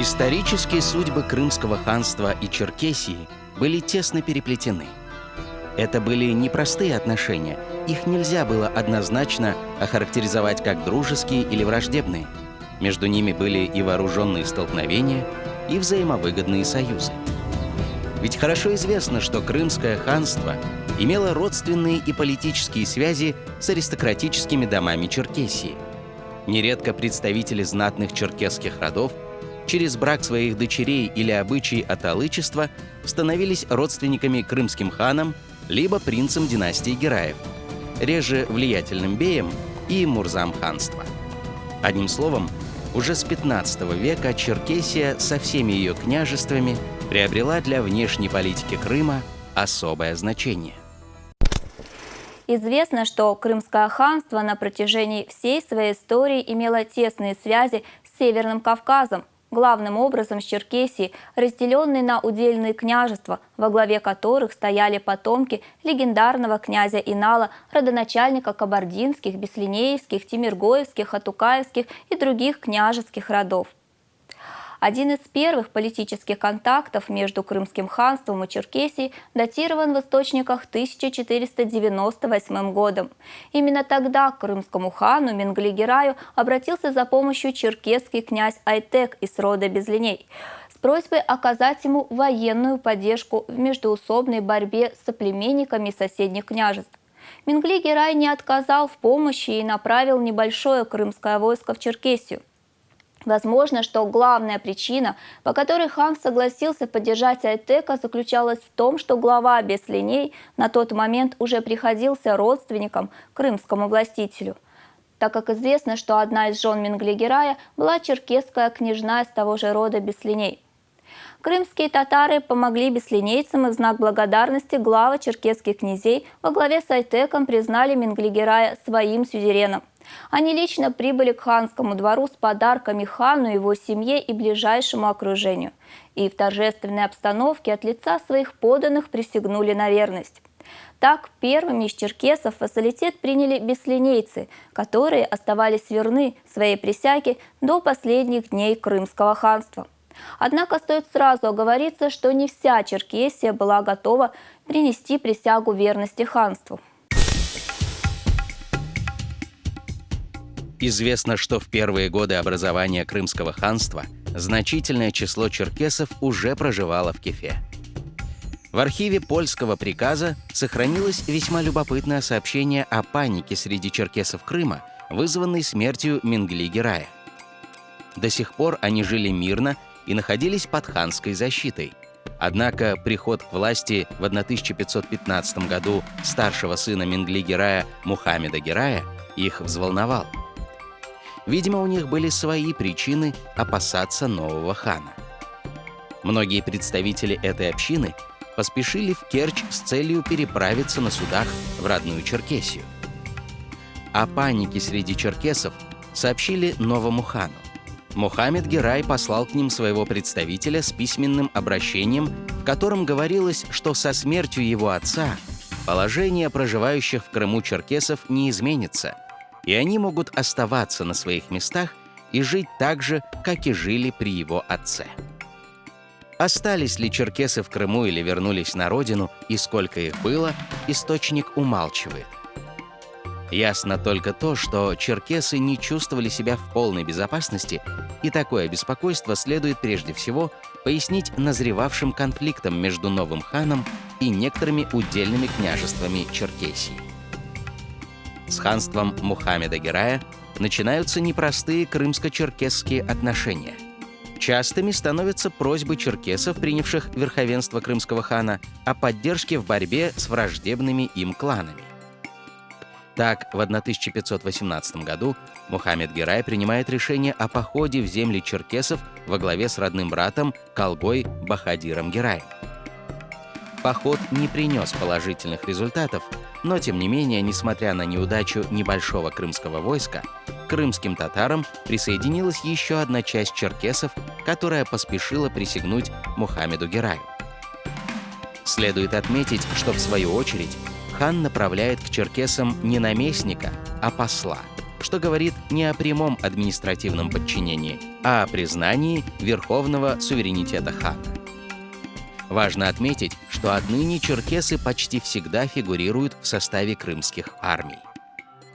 Исторические судьбы Крымского ханства и Черкесии были тесно переплетены. Это были непростые отношения, их нельзя было однозначно охарактеризовать как дружеские или враждебные. Между ними были и вооруженные столкновения, и взаимовыгодные союзы. Ведь хорошо известно, что Крымское ханство имело родственные и политические связи с аристократическими домами Черкесии. Нередко представители знатных черкесских родов через брак своих дочерей или обычаи аталычества становились родственниками крымским ханам либо принцам династии Гераев, реже влиятельным беем и мурзам ханства. Одним словом, уже с XV века Черкесия со всеми ее княжествами приобрела для внешней политики Крыма особое значение. Известно, что Крымское ханство на протяжении всей своей истории имело тесные связи с Северным Кавказом, главным образом с Черкесией, разделенной на удельные княжества, во главе которых стояли потомки легендарного князя Инала, родоначальника кабардинских, беслинеевских, тимиргоевских, атукаевских и других княжеских родов. Один из первых политических контактов между Крымским ханством и Черкесией датирован в источниках 1498 годом. Именно тогда к крымскому хану Менгли-Гераю обратился за помощью черкесский князь Айтек из рода Безлиней с просьбой оказать ему военную поддержку в междоусобной борьбе с соплеменниками соседних княжеств. Менгли-Герай не отказал в помощи и направил небольшое крымское войско в Черкесию. Возможно, что главная причина, по которой хан согласился поддержать Айтека, заключалась в том, что глава Беслиней на тот момент уже приходился родственником крымскому властителю, так как известно, что одна из жен Менгли-Герая была черкесская княжна из того же рода Беслиней. Крымские татары помогли беслинейцам, и в знак благодарности главы черкесских князей во главе с Айтеком признали Менгли-Герая своим сюзереном. Они лично прибыли к ханскому двору с подарками хану, его семье и ближайшему окружению. И в торжественной обстановке от лица своих подданных присягнули на верность. Так, первыми из черкесов вассалитет приняли беслинейцы, которые оставались верны своей присяге до последних дней Крымского ханства. Однако стоит сразу оговориться, что не вся Черкесия была готова принести присягу верности ханству. Известно, что в первые годы образования Крымского ханства значительное число черкесов уже проживало в Кефе. В архиве польского приказа сохранилось весьма любопытное сообщение о панике среди черкесов Крыма, вызванной смертью Менгли-Герая. До сих пор они жили мирно и находились под ханской защитой. Однако приход к власти в 1515 году старшего сына Менгли-Герая Мухаммеда Герая их взволновал. Видимо, у них были свои причины опасаться нового хана. Многие представители этой общины поспешили в Керчь с целью переправиться на судах в родную Черкесию. О панике среди черкесов сообщили новому хану. Мухаммед Герай послал к ним своего представителя с письменным обращением, в котором говорилось, что со смертью его отца положение проживающих в Крыму черкесов не изменится, и они могут оставаться на своих местах и жить так же, как и жили при его отце. Остались ли черкесы в Крыму или вернулись на родину, и сколько их было, источник умалчивает. Ясно только то, что черкесы не чувствовали себя в полной безопасности, и такое беспокойство следует прежде всего пояснить назревавшим конфликтом между новым ханом и некоторыми удельными княжествами Черкесии. С ханством Мухаммеда Герая начинаются непростые крымско-черкесские отношения. Частыми становятся просьбы черкесов, принявших верховенство крымского хана, о поддержке в борьбе с враждебными им кланами. Так, в 1518 году Мухаммед Герай принимает решение о походе в земли черкесов во главе с родным братом Калгой Бахадиром Гераем. Поход не принес положительных результатов, но, тем не менее, несмотря на неудачу небольшого крымского войска, к крымским татарам присоединилась еще одна часть черкесов, которая поспешила присягнуть Мухаммеду Гераю. Следует отметить, что, в свою очередь, хан направляет к черкесам не наместника, а посла, что говорит не о прямом административном подчинении, а о признании верховного суверенитета хана. Важно отметить, что отныне черкесы почти всегда фигурируют в составе крымских армий.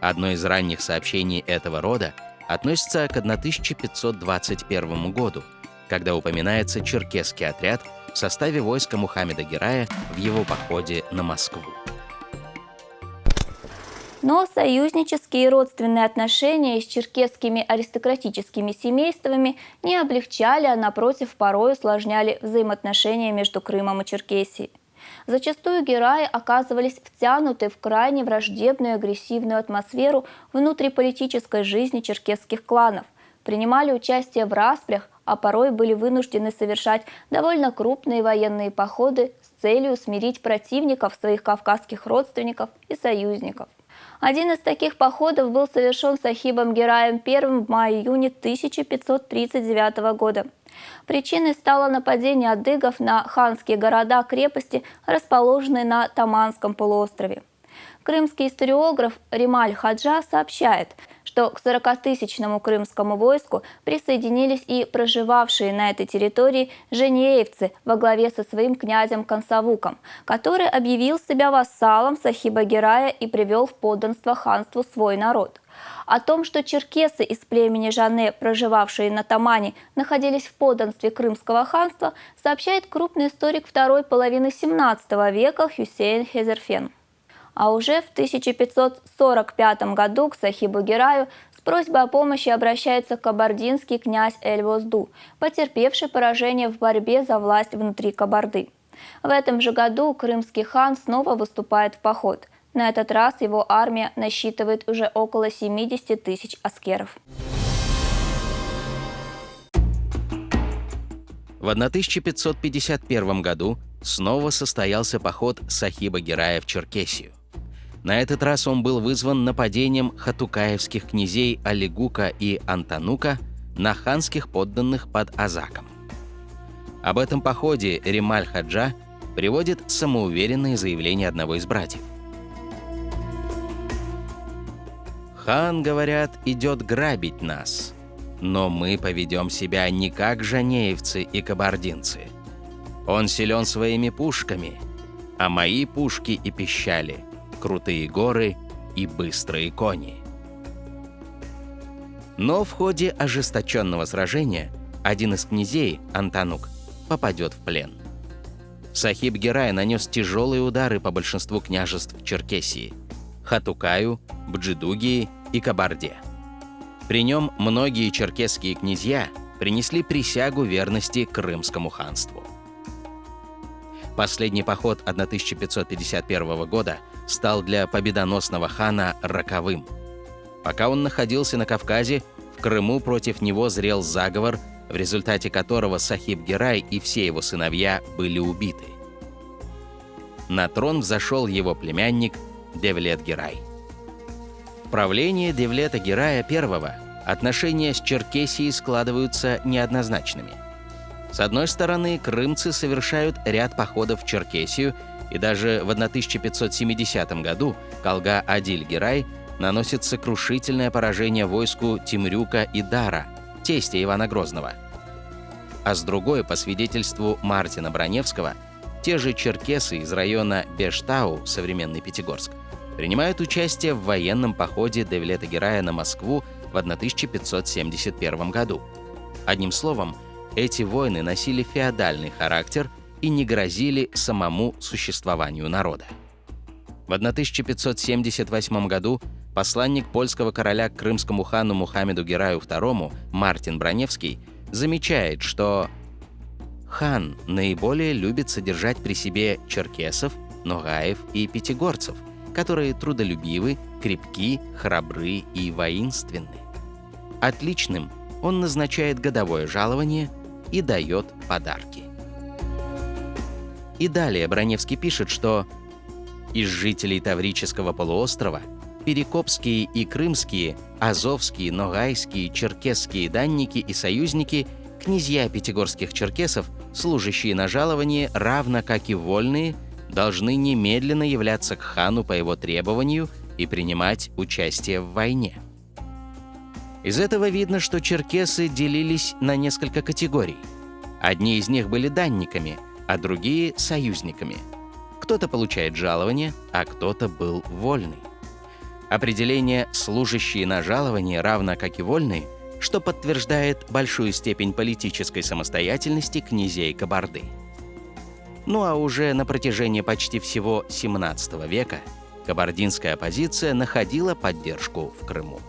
Одно из ранних сообщений этого рода относится к 1521 году, когда упоминается черкесский отряд в составе войска Мухаммеда Герая в его походе на Москву. Но союзнические и родственные отношения с черкесскими аристократическими семействами не облегчали, а напротив, порой усложняли взаимоотношения между Крымом и Черкесией. Зачастую гераи оказывались втянуты в крайне враждебную и агрессивную атмосферу внутриполитической жизни черкесских кланов, принимали участие в распрях, а порой были вынуждены совершать довольно крупные военные походы с целью смирить противников своих кавказских родственников и союзников. Один из таких походов был совершен Сахибом Гераем I в мае-июне 1539 года. Причиной стало нападение адыгов на ханские города-крепости, расположенные на Таманском полуострове. Крымский историограф Ремаль Хаджа сообщает, что к 40-тысячному крымскому войску присоединились и проживавшие на этой территории женеевцы во главе со своим князем Консавуком, который объявил себя вассалом Сахиба Герая и привел в подданство ханству свой народ. О том, что черкесы из племени Жане, проживавшие на Тамане, находились в подданстве Крымского ханства, сообщает крупный историк второй половины XVII века Хюсейн Хезерфен. А уже в 1545 году к Сахибу Гераю с просьбой о помощи обращается кабардинский князь Эль-Возду, потерпевший поражение в борьбе за власть внутри Кабарды. В этом же году крымский хан снова выступает в поход. На этот раз его армия насчитывает уже около 70 тысяч аскеров. В 1551 году снова состоялся поход Сахиба Герая в Черкесию. На этот раз он был вызван нападением хатукаевских князей Алигука и Антанука на ханских подданных под Азаком. Об этом походе Ремаль Хаджа приводит самоуверенное заявление одного из братьев. «Хан, говорят, идет грабить нас, но мы поведем себя не как жанеевцы и кабардинцы. Он силен своими пушками, а мои пушки и пищали — крутые горы и быстрые кони». Но в ходе ожесточенного сражения один из князей, Антанук, попадет в плен. Сахиб Герай нанес тяжелые удары по большинству княжеств Черкесии — Хатукаю, Бджидугии и Кабарде. При нем многие черкесские князья принесли присягу верности Крымскому ханству. Последний поход 1551 года стал для победоносного хана роковым. Пока он находился на Кавказе, в Крыму против него зрел заговор, в результате которого Сахиб Герай и все его сыновья были убиты. На трон взошел его племянник Девлет Герай. В правлении Девлета Герая I отношения с Черкесией складываются неоднозначными. С одной стороны, крымцы совершают ряд походов в Черкесию, и даже в 1570 году Калга-Адиль Герай наносит сокрушительное поражение войску Темрюка и Дара, тестя Ивана Грозного. А с другой, по свидетельству Мартина Браневского, те же черкесы из района Бештау, современный Пятигорск, принимают участие в военном походе Девлета Герая на Москву в 1571 году. Одним словом, эти войны носили феодальный характер и не грозили самому существованию народа. В 1578 году посланник польского короля к крымскому хану Мухаммеду Гераю II Мартин Браневский замечает, что хан наиболее любит содержать при себе черкесов, ногаев и пятигорцев, которые трудолюбивы, крепки, храбры и воинственны. Отличным он назначает годовое жалование и дает подарки. И далее Браневский пишет, что из жителей Таврического полуострова перекопские и крымские, азовские, ногайские, черкесские данники и союзники, князья пятигорских черкесов, служащие на жалование, равно как и вольные, должны немедленно являться к хану по его требованию и принимать участие в войне. Из этого видно, что черкесы делились на несколько категорий. Одни из них были данниками, а другие – союзниками. Кто-то получает жалование, а кто-то был вольный. Определение «служащие на жалование» равно как и «вольные», что подтверждает большую степень политической самостоятельности князей Кабарды. Ну а уже на протяжении почти всего XVII века кабардинская оппозиция находила поддержку в Крыму.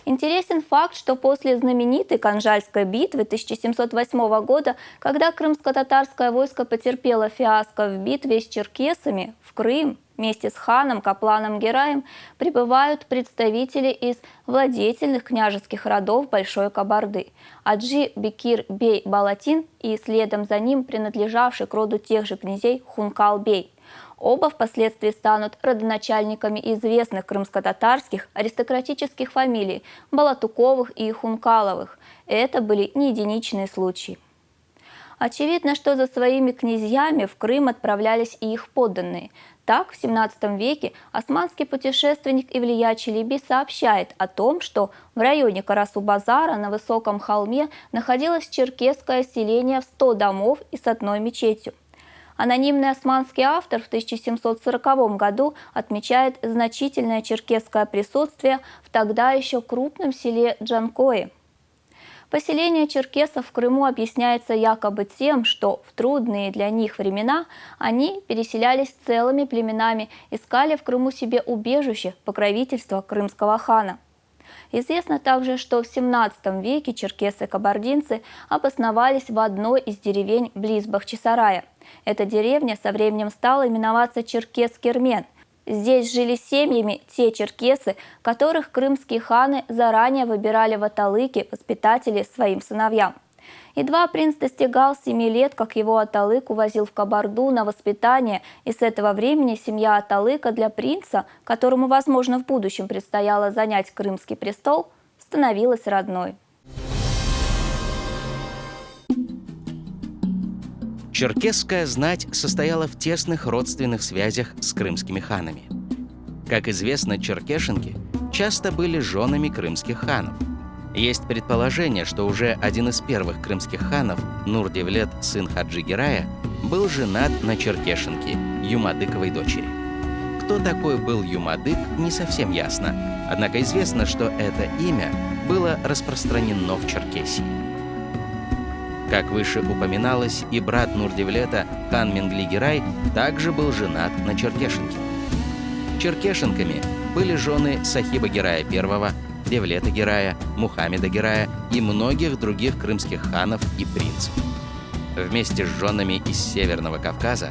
Интересен факт, что после знаменитой Канжальской битвы 1708 года, когда крымско-татарское войско потерпело фиаско в битве с черкесами, в Крым вместе с ханом Капланом Гераем прибывают представители из владетельных княжеских родов Большой Кабарды – Аджи Бекир бей Балатин и следом за ним принадлежавший к роду тех же князей Хункал бей. Оба впоследствии станут родоначальниками известных крымско-татарских аристократических фамилий Балатуковых и Хункаловых. Это были не единичные случаи. Очевидно, что за своими князьями в Крым отправлялись и их подданные. Так, в XVII веке османский путешественник Ивлия Чилеби сообщает о том, что в районе Карасу-Базара на высоком холме находилось черкесское селение в 100 домов и с одной мечетью. Анонимный османский автор в 1740 году отмечает значительное черкесское присутствие в тогда еще крупном селе Джанкое. Поселение черкесов в Крыму объясняется якобы тем, что в трудные для них времена они переселялись целыми племенами, искали в Крыму себе убежище, покровительство крымского хана. Известно также, что в XVII веке черкесы-кабардинцы обосновались в одной из деревень близ Бахчисарая. Эта деревня со временем стала именоваться Черкес-Кермен. Здесь жили семьями те черкесы, которых крымские ханы заранее выбирали в аталыки воспитатели своим сыновьям. Едва принц достигал 7 лет, как его аталык увозил в Кабарду на воспитание, и с этого времени семья аталыка для принца, которому, возможно, в будущем предстояло занять крымский престол, становилась родной. Черкесская знать состояла в тесных родственных связях с крымскими ханами. Как известно, черкешенки часто были женами крымских ханов. Есть предположение, что уже один из первых крымских ханов, Нур-Девлет, сын Хаджи Герая, был женат на черкешенке, Юмадыковой дочери. Кто такой был Юмадык, не совсем ясно, однако известно, что это имя было распространено в Черкесии. Как выше упоминалось, и брат Нур-Девлета, хан Менгли-Герай, также был женат на черкешенке. Черкешенками были жены Сахиба Герая I, Девлета Герая, Мухаммеда Герая и многих других крымских ханов и принцев. Вместе с женами из Северного Кавказа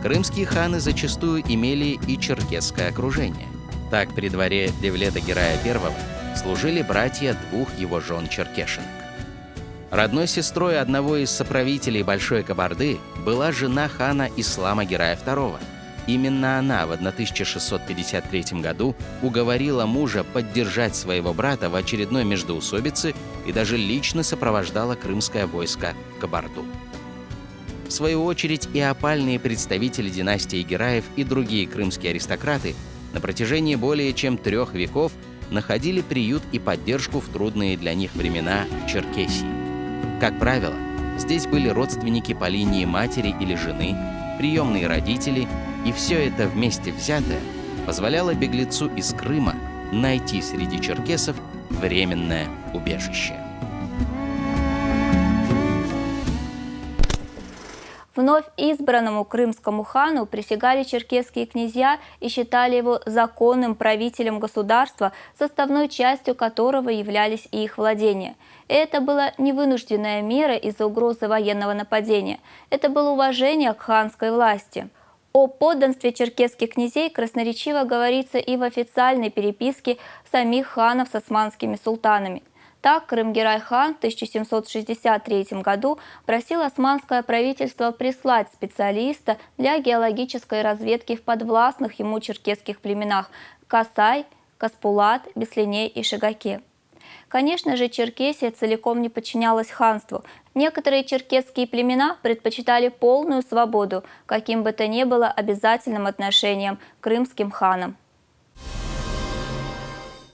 крымские ханы зачастую имели и черкесское окружение. Так при дворе Девлета Герая I служили братья двух его жен черкешенок. Родной сестрой одного из соправителей Большой Кабарды была жена хана Ислама Герая II. Именно она в 1653 году уговорила мужа поддержать своего брата в очередной междоусобице и даже лично сопровождала крымское войско в Кабарду. В свою очередь, и опальные представители династии Гераев и другие крымские аристократы на протяжении более чем 3 веков находили приют и поддержку в трудные для них времена в Черкесии. Как правило, здесь были родственники по линии матери или жены, приемные родители, и все это вместе взятое позволяло беглецу из Крыма найти среди черкесов временное убежище. Вновь избранному крымскому хану присягали черкесские князья и считали его законным правителем государства, составной частью которого являлись и их владения. Это была не вынужденная мера из-за угрозы военного нападения. Это было уважение к ханской власти. О подданстве черкесских князей красноречиво говорится и в официальной переписке самих ханов с османскими султанами. Так, Крым-Герай-хан в 1763 году просил османское правительство прислать специалиста для геологической разведки в подвластных ему черкесских племенах Касай, Каспулат, Беслиней и Шигаке. Конечно же, Черкесия целиком не подчинялась ханству. Некоторые черкесские племена предпочитали полную свободу, каким бы то ни было обязательным отношением к крымским ханам.